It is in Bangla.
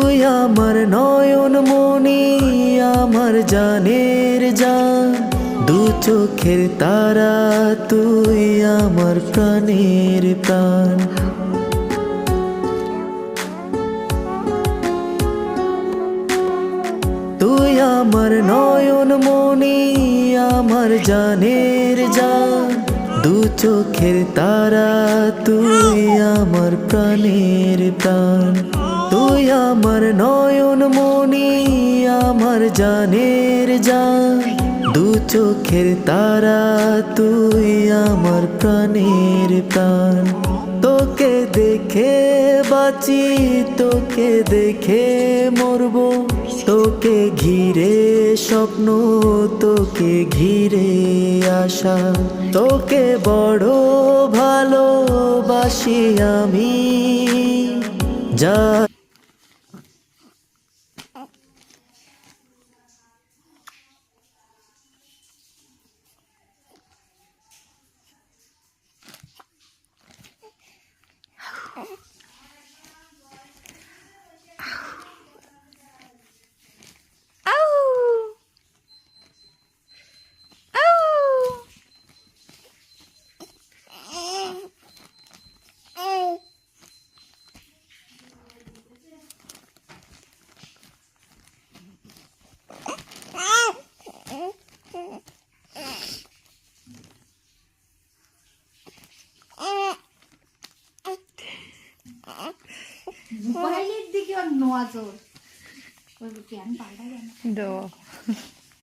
তুই আমার নয়ন মনি, আমার জানের জান, দু চোখের তারা, তুই আমার প্রাণের প্রাণ। তুই আমার নয়ন মনি, আমার জানের জান, দু চোখের তারা, তুই আমার প্রাণের প্রাণ। তুই আমার নয়ন মনি, আমার জানের জান, দু চোখের তারা, তুই আমার প্রাণের প্রাণ। তোকে দেখে বাঁচি, তোকে দেখে মরবো, তোকে ঘিরে স্বপ্ন, তোকে ঘিরে আশা। তোকে বড় ভালোবাসি আমি, যা মোবাইলের দিকে ওর নজর, ওই কি আমি পাল্টা জানি।